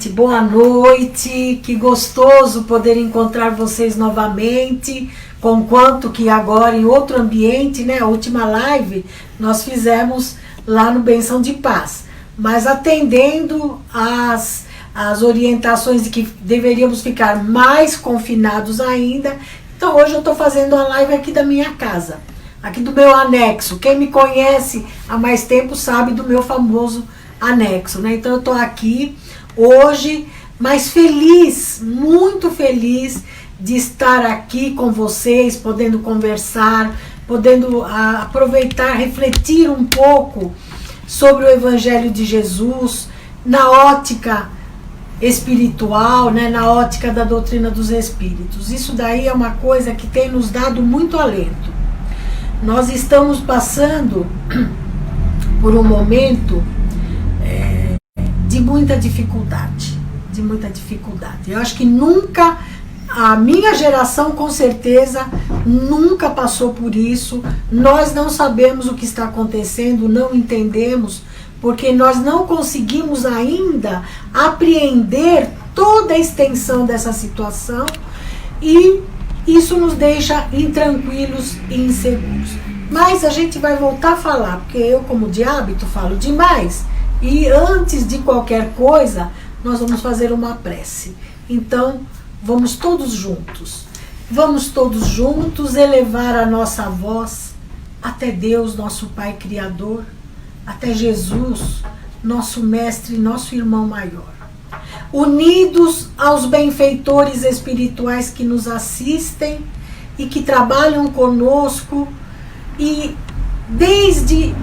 gente, boa noite, que gostoso poder encontrar vocês novamente, conquanto que agora em outro ambiente, né? A última live nós fizemos lá no Benção de Paz, mas atendendo as orientações de que deveríamos ficar mais confinados ainda, então hoje eu estou fazendo a live aqui da minha casa, aqui do meu anexo. Quem me conhece há mais tempo sabe do meu famoso anexo, né? Então eu estou aqui hoje, mas feliz, muito feliz de estar aqui com vocês, podendo conversar, podendo aproveitar, refletir um pouco sobre o Evangelho de Jesus na ótica espiritual, né, na ótica da doutrina dos Espíritos. Isso daí é uma coisa que tem nos dado muito alento. Nós estamos passando por um momento de muita dificuldade, Eu acho que nunca, a minha geração com certeza nunca passou por isso. Nós não sabemos o que está acontecendo, não entendemos, porque nós não conseguimos ainda apreender toda a extensão dessa situação, e isso nos deixa intranquilos e inseguros. Mas a gente vai voltar a falar, porque eu, como de hábito, falo demais. E antes de qualquer coisa, nós vamos fazer uma prece. Então, vamos todos juntos elevar a nossa voz até Deus, nosso Pai Criador, até Jesus, nosso Mestre, nosso Irmão Maior. Unidos aos benfeitores espirituais que nos assistem e que trabalham conosco, e desde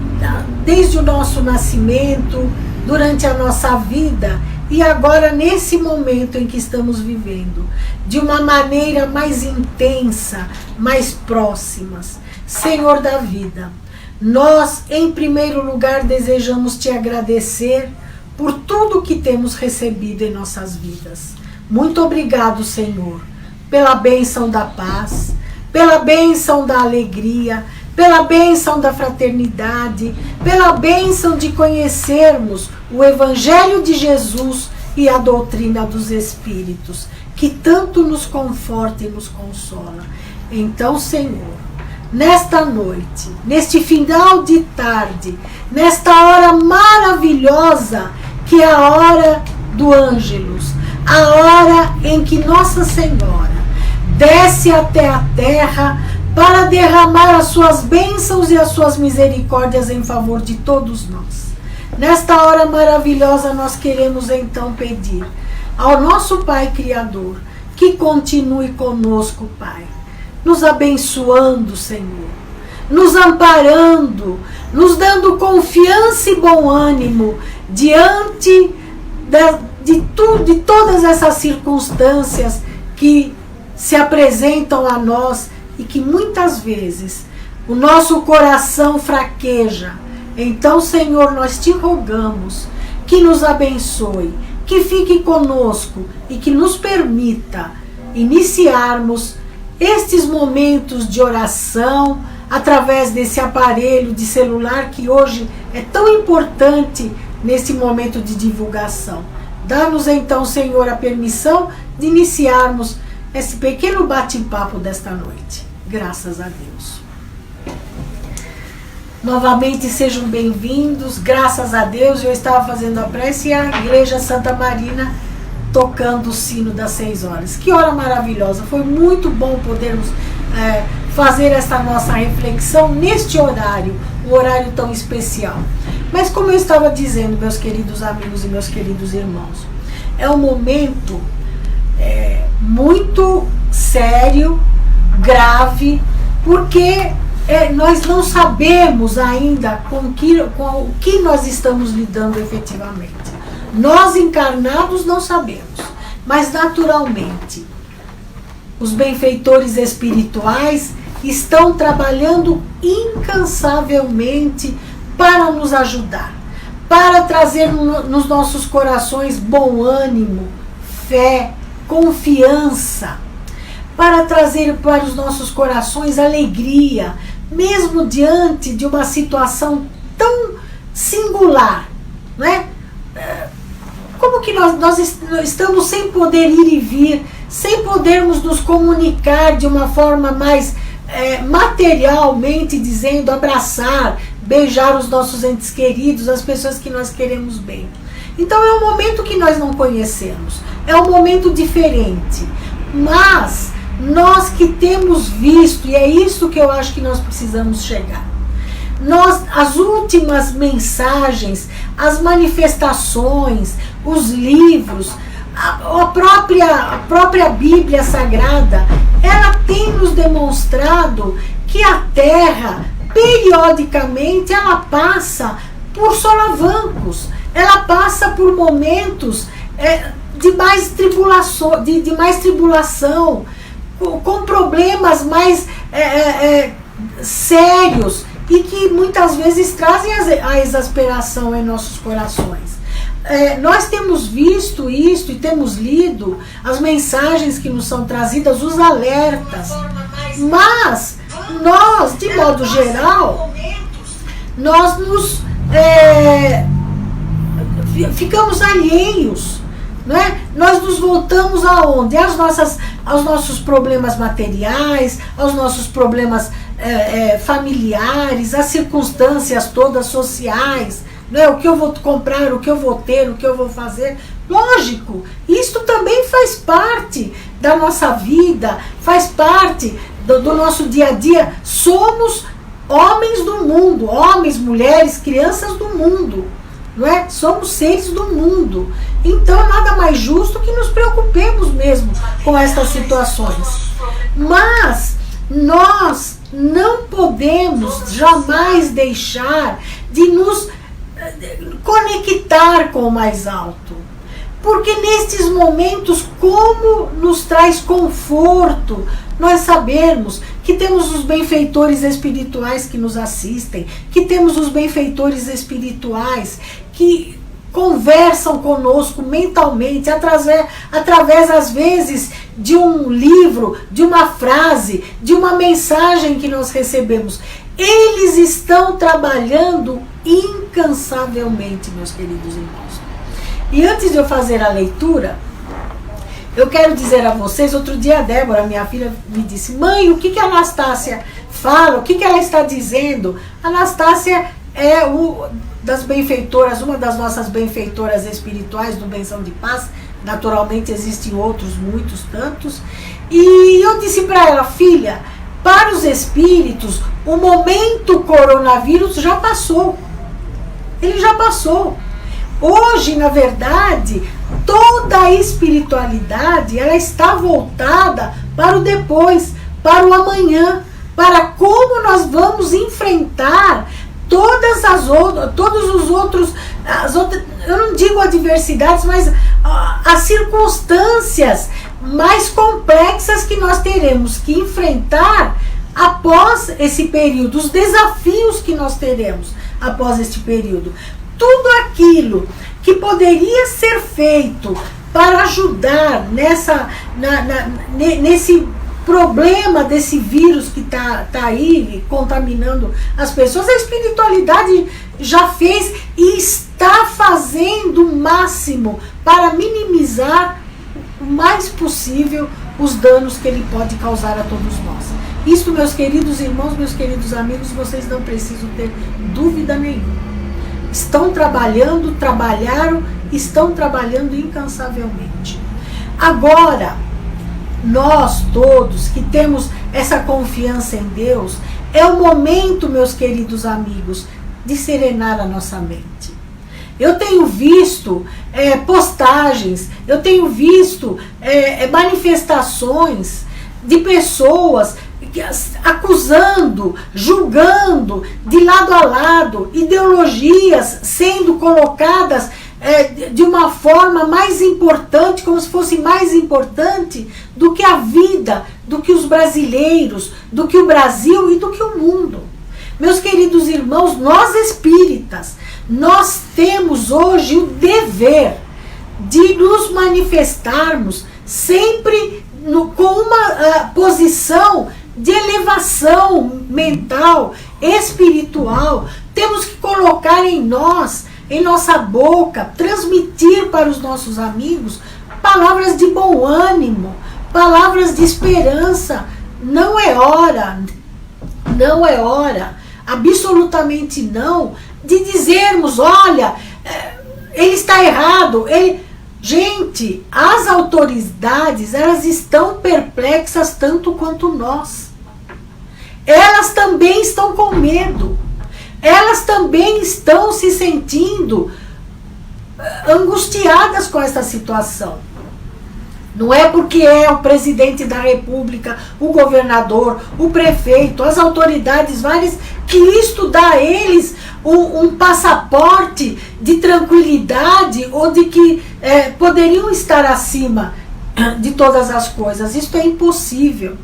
o nosso nascimento, durante a nossa vida e agora nesse momento em que estamos vivendo, de uma maneira mais intensa, mais próximas. Senhor da vida, nós em primeiro lugar desejamos te agradecer por tudo que temos recebido em nossas vidas. Muito obrigado, Senhor, pela bênção da paz, pela bênção da alegria, pela bênção da fraternidade, pela bênção de conhecermos o Evangelho de Jesus e a doutrina dos Espíritos, que tanto nos conforta e nos consola. Então, Senhor, nesta noite, neste final de tarde, nesta hora maravilhosa, que é a hora do Ângelus, a hora em que Nossa Senhora desce até a terra para derramar as suas bênçãos e as suas misericórdias em favor de todos nós. Nesta hora maravilhosa, nós queremos então pedir ao nosso Pai Criador que continue conosco, Pai, nos abençoando, Senhor, nos amparando, nos dando confiança e bom ânimo diante de todas essas circunstâncias que se apresentam a nós e que muitas vezes o nosso coração fraqueja. Então, Senhor, nós te rogamos que nos abençoe, que fique conosco e que nos permita iniciarmos estes momentos de oração através desse aparelho de celular que hoje é tão importante nesse momento de divulgação. Dá-nos então, Senhor, a permissão de iniciarmos esse pequeno bate-papo desta noite. Graças a Deus. Novamente sejam bem-vindos. Graças a Deus, eu estava fazendo a prece e a Igreja Santa Marina tocando o sino das 6 horas. Que hora maravilhosa. Foi muito bom podermos fazer esta nossa reflexão neste horário, um horário tão especial. Mas como eu estava dizendo, meus queridos amigos e meus queridos irmãos, é um momento muito sério, grave, porque nós não sabemos ainda com o que nós estamos lidando efetivamente. Nós encarnados não sabemos, mas naturalmente os benfeitores espirituais estão trabalhando incansavelmente para nos ajudar, para trazer nos nossos corações bom ânimo, fé, confiança, para trazer para os nossos corações alegria, mesmo diante de uma situação tão singular, né? Como que que nós estamos sem poder ir e vir, sem podermos nos comunicar de uma forma mais materialmente, dizendo, abraçar, beijar os nossos entes queridos, as pessoas que nós queremos bem. Então é um momento que nós não conhecemos, é um momento diferente, mas nós que temos visto, e é isso que eu acho que nós precisamos chegar, as últimas mensagens, as manifestações, os livros, a própria Bíblia Sagrada, ela tem nos demonstrado que a Terra, periodicamente, ela passa por solavancos, ela passa por momentos de mais tribulação, com problemas mais sérios, e que muitas vezes trazem a exasperação em nossos corações. Nós temos visto isso e temos lido as mensagens que nos são trazidas, os alertas, mas nós, de modo geral, nós ficamos alheios, não é? Nós nos voltamos aonde? Aos nossos problemas materiais, aos nossos problemas familiares, às circunstâncias todas sociais, não é? O que eu vou comprar, o que eu vou ter, o que eu vou fazer. Lógico, isto também faz parte da nossa vida, faz parte do nosso dia a dia. Somos homens do mundo, homens, mulheres, crianças do mundo, não é? Somos seres do mundo. Então nada mais justo que nos preocupemos mesmo com essas situações. Mas nós não podemos jamais deixar de nos conectar com o mais alto, porque nestes momentos, como nos traz conforto nós sabermos que temos os benfeitores espirituais que nos assistem, que temos os benfeitores espirituais que conversam conosco mentalmente, através às vezes de um livro, de uma frase, de uma mensagem que nós recebemos. Eles estão trabalhando incansavelmente, meus queridos irmãos. E antes de eu fazer a leitura, eu quero dizer a vocês, outro dia a Débora, minha filha, me disse: mãe, o que a Anastácia fala, o que ela está dizendo? A Anastácia é das benfeitoras, uma das nossas benfeitoras espirituais do Benção de Paz. Naturalmente existem outros, muitos, tantos. E eu disse para ela: filha, para os espíritos, o momento coronavírus já passou. Ele já passou. Hoje, na verdade, toda a espiritualidade, ela está voltada para o depois, para o amanhã, para como nós vamos enfrentar todos os outros, eu não digo adversidades, mas as circunstâncias mais complexas que nós teremos que enfrentar após esse período, os desafios que nós teremos após este período. Tudo aquilo que poderia ser feito para ajudar nesse problema desse vírus que tá aí contaminando as pessoas, a espiritualidade já fez e está fazendo o máximo para minimizar o mais possível os danos que ele pode causar a todos nós. Isso, meus queridos irmãos, meus queridos amigos, vocês não precisam ter dúvida nenhuma. Estão trabalhando incansavelmente. Agora, nós todos que temos essa confiança em Deus, é o momento, meus queridos amigos, de serenar a nossa mente. Eu tenho visto postagens, eu tenho visto manifestações de pessoas acusando, julgando, de lado a lado, ideologias sendo colocadas de uma forma mais importante, como se fosse mais importante do que a vida, do que os brasileiros, do que o Brasil e do que o mundo. Meus queridos irmãos, nós espíritas, nós temos hoje o dever de nos manifestarmos sempre com uma posição de elevação mental, espiritual. Temos que colocar em nós em nossa boca, transmitir para os nossos amigos palavras de bom ânimo, palavras de esperança. Não é hora, absolutamente não, de dizermos, olha, ele está errado. Gente, as autoridades, elas estão perplexas tanto quanto nós. Elas também estão com medo. Elas também estão se sentindo angustiadas com essa situação. Não é porque é o presidente da República, o governador, o prefeito, as autoridades várias, que isto dá a eles um passaporte de tranquilidade ou de que poderiam estar acima de todas as coisas. Isto é impossível.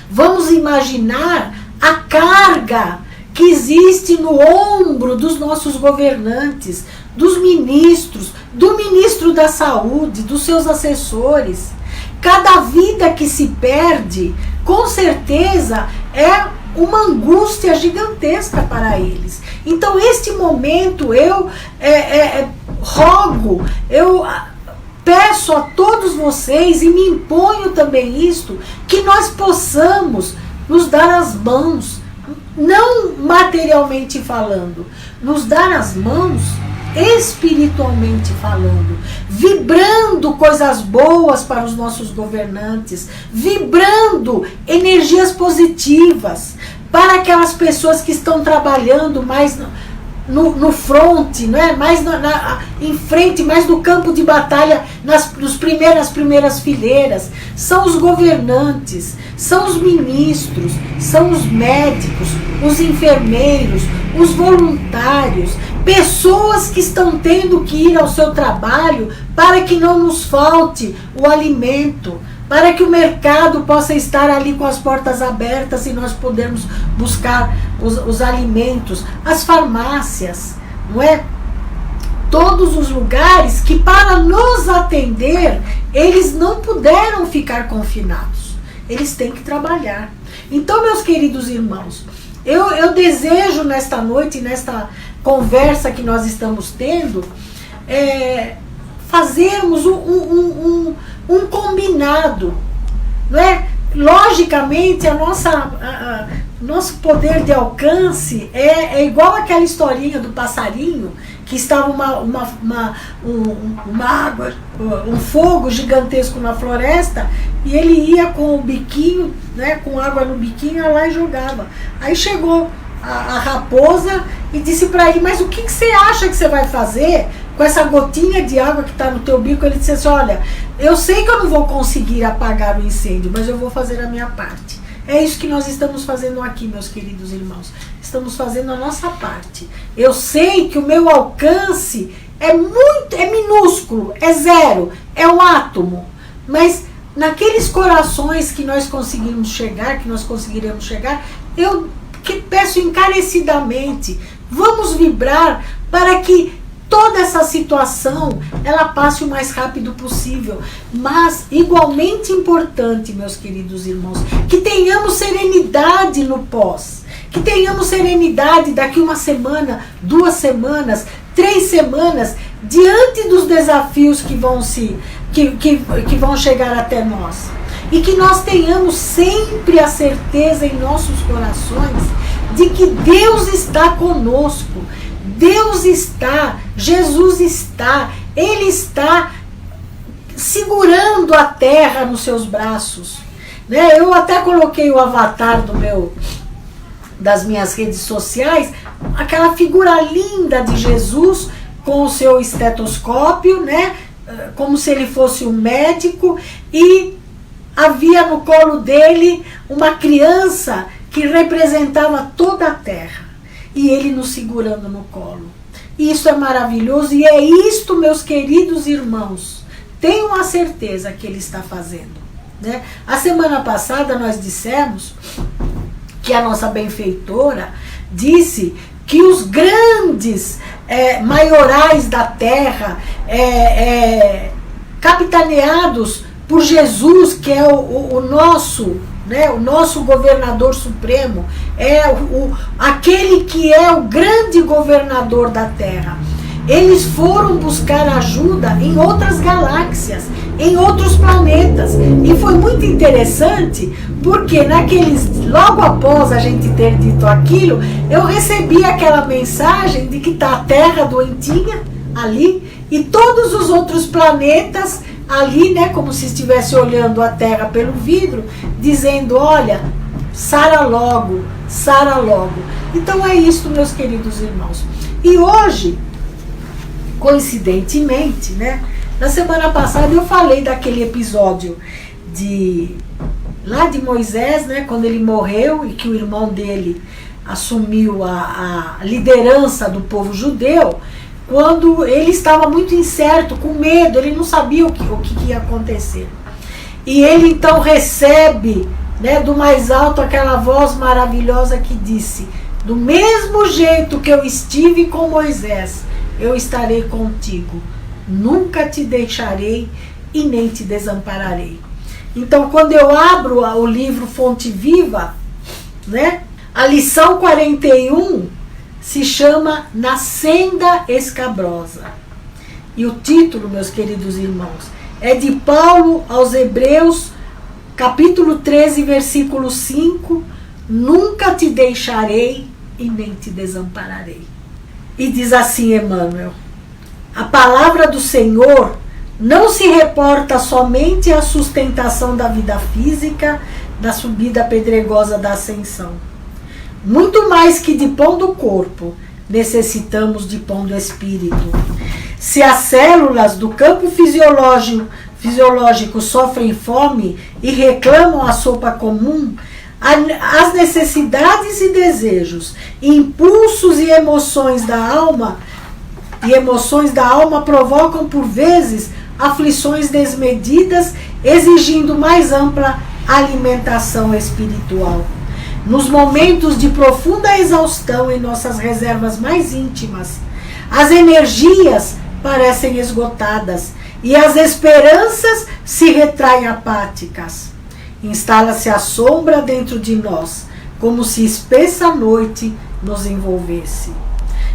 Vamos imaginar a carga que existe no ombro dos nossos governantes, dos ministros, do ministro da Saúde, dos seus assessores. Cada vida que se perde, com certeza, é uma angústia gigantesca para eles. Então, este momento, eu rogo, eu peço a todos vocês, e me imponho também isto, que nós possamos nos dar as mãos, não materialmente falando, nos dar as mãos espiritualmente falando, vibrando coisas boas para os nossos governantes, vibrando energias positivas para aquelas pessoas que estão trabalhando mais no front, né? Mais em frente, mais no campo de batalha, nas primeiras fileiras. São os governantes, são os ministros, são os médicos, os enfermeiros, os voluntários, pessoas que estão tendo que ir ao seu trabalho para que não nos falte o alimento, para que o mercado possa estar ali com as portas abertas e nós podermos buscar os alimentos, as farmácias, não é? Todos os lugares que, para nos atender, eles não puderam ficar confinados. Eles têm que trabalhar. Então, meus queridos irmãos, eu desejo nesta noite, nesta conversa que nós estamos tendo, fazermos um combinado, não é? Logicamente, nosso poder de alcance é igual aquela historinha do passarinho, que estava um fogo gigantesco na floresta, e ele ia com o biquinho, né, com água no biquinho, ia lá e jogava. Aí chegou a raposa e disse para ele, mas o que você acha que você vai fazer com essa gotinha de água que está no teu bico? Ele disse assim, olha, eu sei que eu não vou conseguir apagar o incêndio, mas eu vou fazer a minha parte. É isso que nós estamos fazendo aqui, meus queridos irmãos. Estamos fazendo a nossa parte. Eu sei que o meu alcance é minúsculo, é zero, é um átomo. Mas naqueles corações que nós conseguiremos chegar, eu peço encarecidamente, vamos vibrar para que toda essa situação ela passe o mais rápido possível. Mas igualmente importante, meus queridos irmãos, que tenhamos serenidade no pós, que tenhamos serenidade daqui uma semana, 2 semanas, 3 semanas, diante dos desafios que vão chegar até nós. E que nós tenhamos sempre a certeza em nossos corações de que Deus está conosco. Deus está, Jesus está, Ele está segurando a terra nos seus braços, né? Eu até coloquei o avatar das minhas redes sociais, aquela figura linda de Jesus com o seu estetoscópio, né? Como se ele fosse um médico, e havia no colo dele uma criança que representava toda a terra. E ele nos segurando no colo. Isso é maravilhoso, e é isto, meus queridos irmãos, tenham a certeza que Ele está fazendo, né? A semana passada nós dissemos que a nossa benfeitora disse que os grandes maiorais da terra, capitaneados por Jesus, que é o nosso, né, o nosso governador supremo, aquele que é o grande governador da terra. eles foram buscar ajuda em outras galáxias, em outros planetas. E foi muito interessante, porque logo após a gente ter dito aquilo, eu recebi aquela mensagem de que está a Terra doentinha ali, e todos os outros planetas ali, né, como se estivesse olhando a Terra pelo vidro, dizendo, olha, sara logo, sara logo. Então é isso, meus queridos irmãos. E hoje, coincidentemente, né, na semana passada eu falei daquele episódio lá de Moisés, né, quando ele morreu e que o irmão dele assumiu a liderança do povo judeu, quando ele estava muito incerto, com medo, ele não sabia o que ia acontecer. E ele então recebe, né, do mais alto aquela voz maravilhosa que disse, do mesmo jeito que eu estive com Moisés, eu estarei contigo, nunca te deixarei e nem te desampararei. Então, quando eu abro o livro Fonte Viva, né, a lição 41 se chama Na Senda Escabrosa. E o título, meus queridos irmãos, é de Paulo aos Hebreus, capítulo 13, versículo 5, nunca te deixarei e nem te desampararei. E diz assim Emmanuel, a palavra do Senhor não se reporta somente à sustentação da vida física, da subida pedregosa da ascensão. Muito mais que de pão do corpo, necessitamos de pão do espírito. Se as células do campo fisiológico sofrem fome e reclamam a sopa comum, as necessidades e desejos, impulsos e emoções da alma provocam por vezes aflições desmedidas, exigindo mais ampla alimentação espiritual. Nos momentos de profunda exaustão em nossas reservas mais íntimas, as energias parecem esgotadas e as esperanças se retraem apáticas. Instala-se a sombra dentro de nós, como se espessa noite nos envolvesse.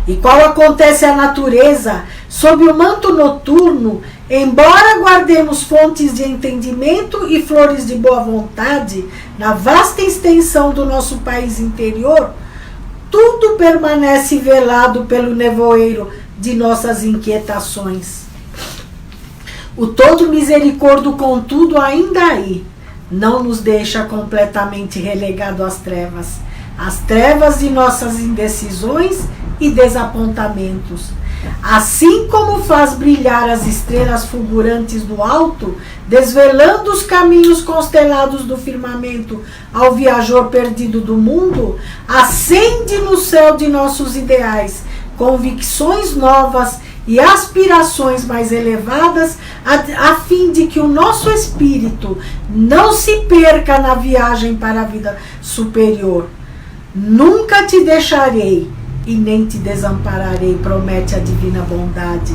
E qual acontece à natureza sob o manto noturno, embora guardemos fontes de entendimento e flores de boa vontade na vasta extensão do nosso país interior, tudo permanece velado pelo nevoeiro de nossas inquietações. O todo misericórdio, contudo, ainda aí, não nos deixa completamente relegado às trevas de nossas indecisões e desapontamentos. Assim como faz brilhar as estrelas fulgurantes do alto, desvelando os caminhos constelados do firmamento ao viajor perdido do mundo, acende no céu de nossos ideais convicções novas e aspirações mais elevadas, a fim de que o nosso espírito não se perca na viagem para a vida superior. Nunca te deixarei e nem te desampararei, promete a divina bondade.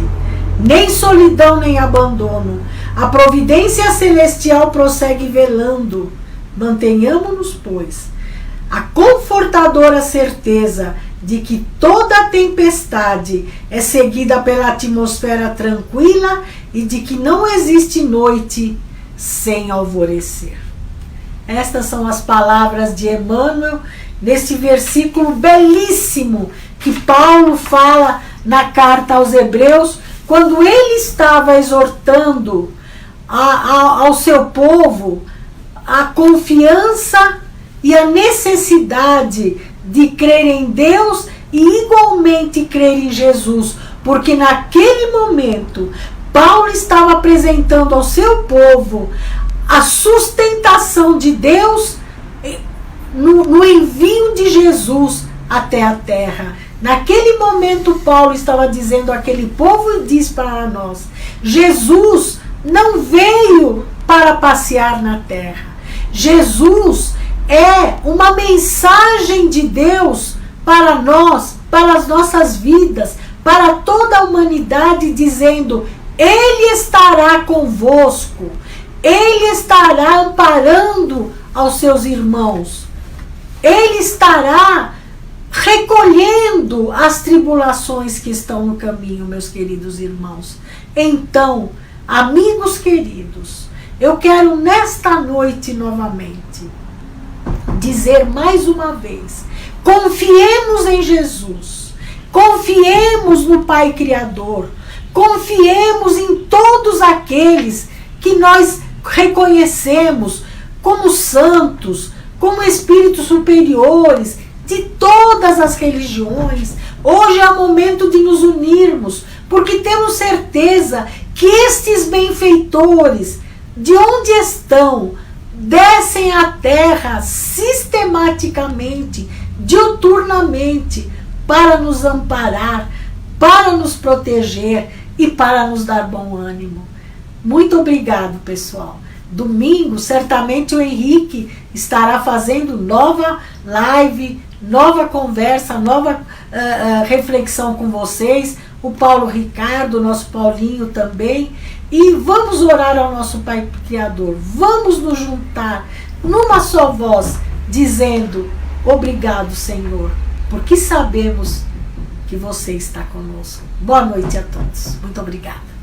Nem solidão, nem abandono. A providência celestial prossegue velando. Mantenhamos-nos, pois, a confortadora certeza de que toda tempestade é seguida pela atmosfera tranquila e de que não existe noite sem alvorecer. Estas são as palavras de Emmanuel nesse versículo belíssimo que Paulo fala na carta aos Hebreus, quando ele estava exortando ao seu povo a confiança e a necessidade de crer em Deus e igualmente crer em Jesus, porque naquele momento Paulo estava apresentando ao seu povo a sustentação de Deus no envio de Jesus até a terra. Naquele momento Paulo estava dizendo àquele povo e diz para nós, Jesus não veio para passear na terra. Jesus é uma mensagem de Deus para nós, para as nossas vidas, para toda a humanidade, dizendo, Ele estará convosco, Ele estará amparando aos seus irmãos, Ele estará recolhendo as tribulações que estão no caminho, meus queridos irmãos. Então, amigos queridos, eu quero nesta noite novamente dizer mais uma vez: confiemos em Jesus, confiemos no Pai Criador, confiemos em todos aqueles que nós reconhecemos como santos, como espíritos superiores de todas as religiões. Hoje é o momento de nos unirmos, porque temos certeza que estes benfeitores, de onde estão, descem à terra sistematicamente, diuturnamente, para nos amparar, para nos proteger e para nos dar bom ânimo. Muito obrigado, pessoal. Domingo, certamente o Henrique estará fazendo nova live, nova conversa, nova reflexão com vocês. O Paulo Ricardo, nosso Paulinho também. E vamos orar ao nosso Pai Criador. Vamos nos juntar numa só voz, dizendo: obrigado, Senhor, porque sabemos que você está conosco. Boa noite a todos. Muito obrigada.